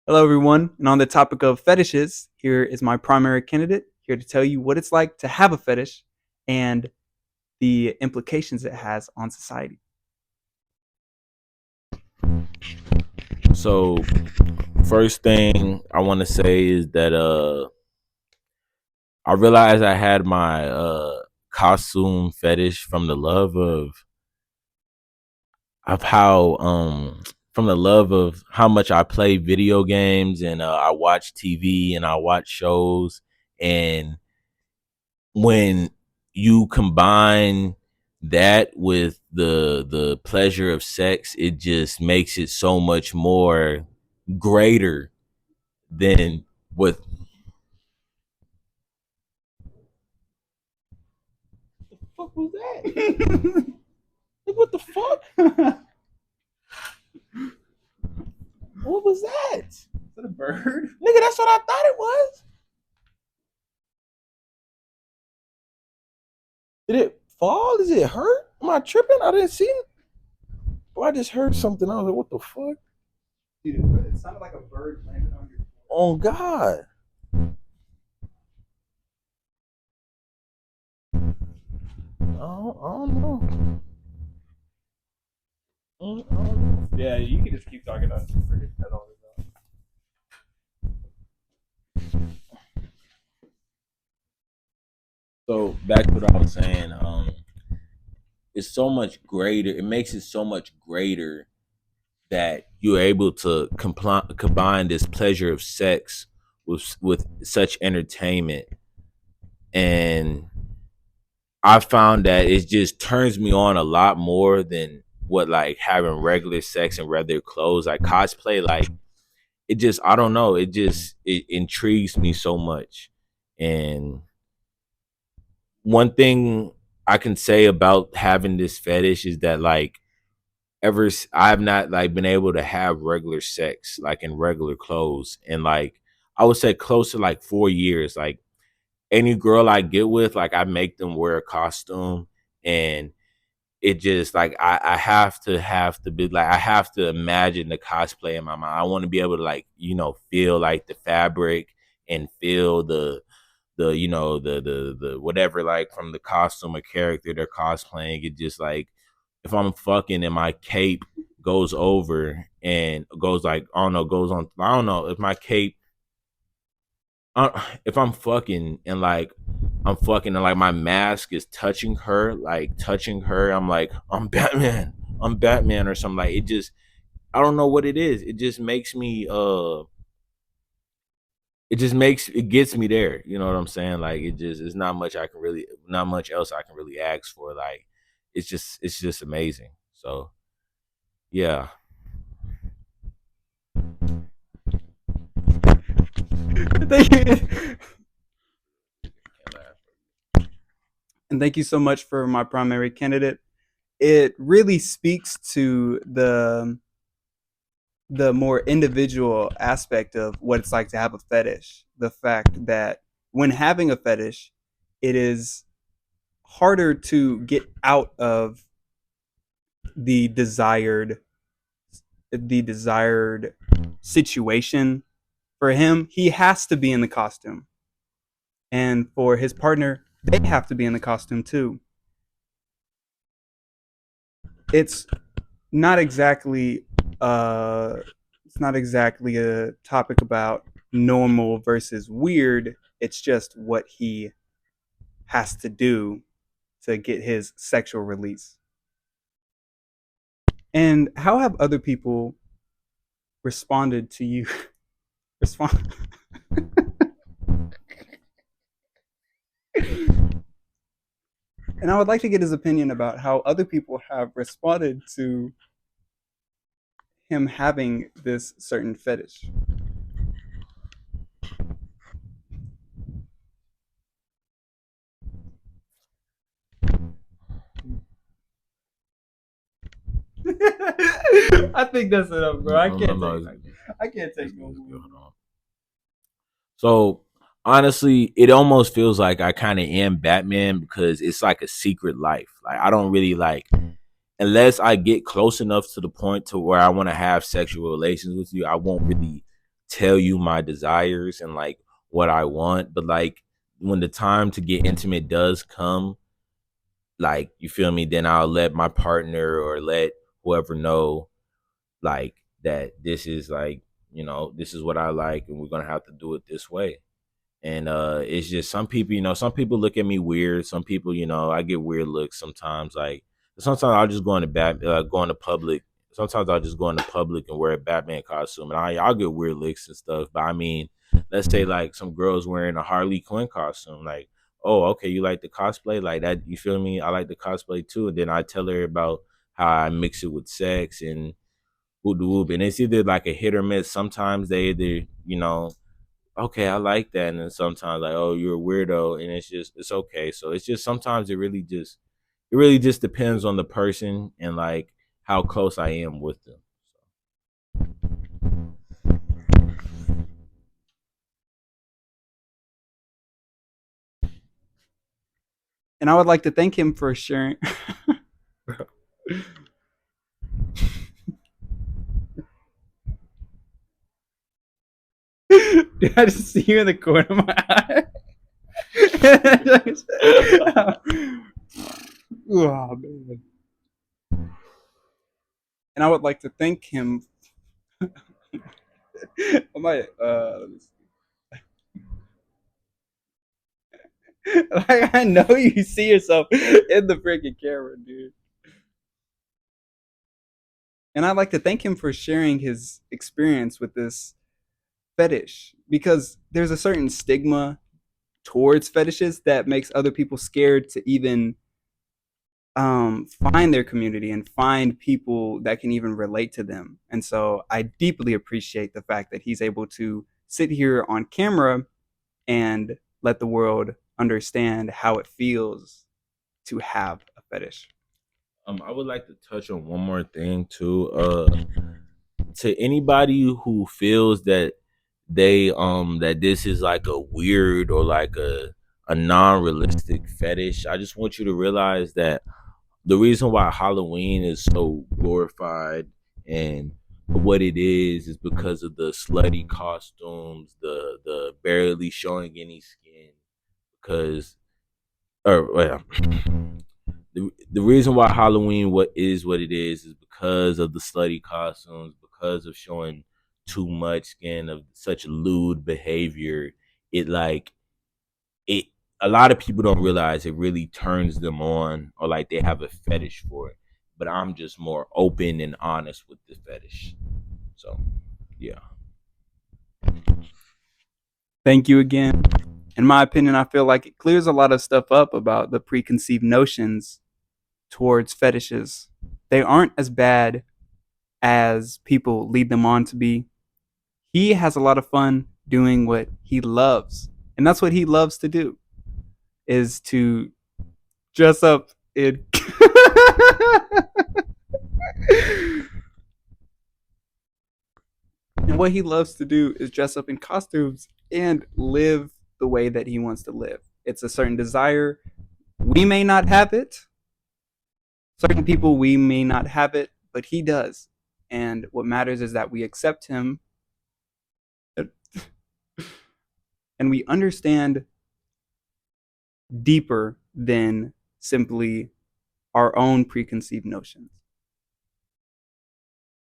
Hello, everyone. And on the topic of fetishes, here is my primary candidate here to tell you what it's like to have a fetish and the implications it has on society. So first thing I want to say is that I realized I had my costume fetish from the love of how from the love of how much I play video games and I watch TV and I watch shows, and when you combine that with the pleasure of sex, it just makes it so much more greater than what the fuck was that? Like, what the fuck? What was that? Is that a bird? Nigga, that's what I thought it was. Did it fall? Is it hurt? Am I tripping? I didn't see it. Well, I just heard something. I was like, what the fuck? Dude, it sounded like a bird landed on your. Oh God. I don't know. I don't know. Yeah, you can just keep talking about it. That's all it's So back to what I was saying. It's so much greater. It makes it so much greater that you're able to combine this pleasure of sex with such entertainment, and I found that it just turns me on a lot more than what like having regular sex and regular clothes. Like cosplay, like it just, I don't know, it intrigues me so much. And one thing I can say about having this fetish is that like I've not like been able to have regular sex like in regular clothes, and like I would say close to like 4 years. Like any girl I get with, like I make them wear a costume, and it just like I have to be like, I have to imagine the cosplay in my mind. I want to be able to like, feel like the fabric and feel the whatever, like from the costume or character they're cosplaying. It just like, if I'm fucking and my cape goes over and goes like, I don't know, goes on, I don't know if my cape, if I'm fucking and like I'm fucking and like my mask is touching her, like touching her, I'm like, I'm Batman or something. Like it just, I don't know what it is. It just makes me it gets me there. You know what I'm saying? Like it just, it's not much I can really, not much else I can really ask for. Like it's just amazing. So yeah. Thank you. And thank you so much for my primary candidate. It really speaks to the more individual aspect of what it's like to have a fetish. The fact that when having a fetish, it is harder to get out of the desired the desired situation. For him, he has to be in the costume, and for his partner, they have to be in the costume too. It's not exactly uh it's not exactly a topic about normal versus weird. It's just what he has to do to get his sexual release. And how have other people responded to you? Respond. And I would like to get his opinion about how other people have responded to him having this certain fetish. I think that's enough, bro. I No, no, can't no. take. I can't take no It's good. more. Hold on. So honestly, it almost feels like I kind of am Batman because it's like a secret life. Like I don't really like, unless I get close enough to the point to where I want to have sexual relations with you, I won't really tell you my desires and like what I want, but like when the time to get intimate does come, like you feel me, then I'll let my partner or let whoever know like that this is like, this is what I like and we're gonna have to do it this way. And it's just some people, some people look at me weird. Some people, I get weird looks sometimes. Like sometimes I'll just go into public. Sometimes I'll just go into public and wear a Batman costume, and I'll get weird looks and stuff. But I mean, let's say like some girls wearing a Harley Quinn costume, like, oh, okay, you like the cosplay, like that. You feel me? I like the cosplay too. And then I tell her about how I mix it with sex and whoop de whoop, and it's either like a hit or miss. Sometimes they either, okay, I like that. And then sometimes like, oh, you're a weirdo, and it's okay. So it's just sometimes it really just depends on the person and like how close I am with them. And I would like to thank him for sharing. Did I just see you in the corner of my eye? Oh man! And I would like to thank him. I might, like I know you see yourself in the freaking camera, dude. And I'd like to thank him for sharing his experience with this fetish because there's a certain stigma towards fetishes that makes other people scared to even find their community and find people that can even relate to them. And so I deeply appreciate the fact that he's able to sit here on camera and let the world understand how it feels to have a fetish. I would like to touch on one more thing too. To anybody who feels that that this is like a weird or like a non-realistic fetish, I just want you to realize that the reason why Halloween is so glorified and what it is because of the slutty costumes, the barely showing any skin. Because, or well, the reason why Halloween what it is because of the slutty costumes, because of showing too much skin, of such lewd behavior. It like it a lot of people don't realize it really turns them on or like they have a fetish for it. But I'm just more open and honest with the fetish. So yeah. Thank you again. In my opinion, I feel like it clears a lot of stuff up about the preconceived notions towards fetishes. They aren't as bad as people lead them on to be. He has a lot of fun doing what he loves. And that's what he loves to do is to dress up in and what he loves to do is dress up in costumes and live the way that he wants to live. It's a certain desire. We may not have it. Certain people, we may not have it, but he does. And what matters is that we accept him and we understand deeper than simply our own preconceived notions.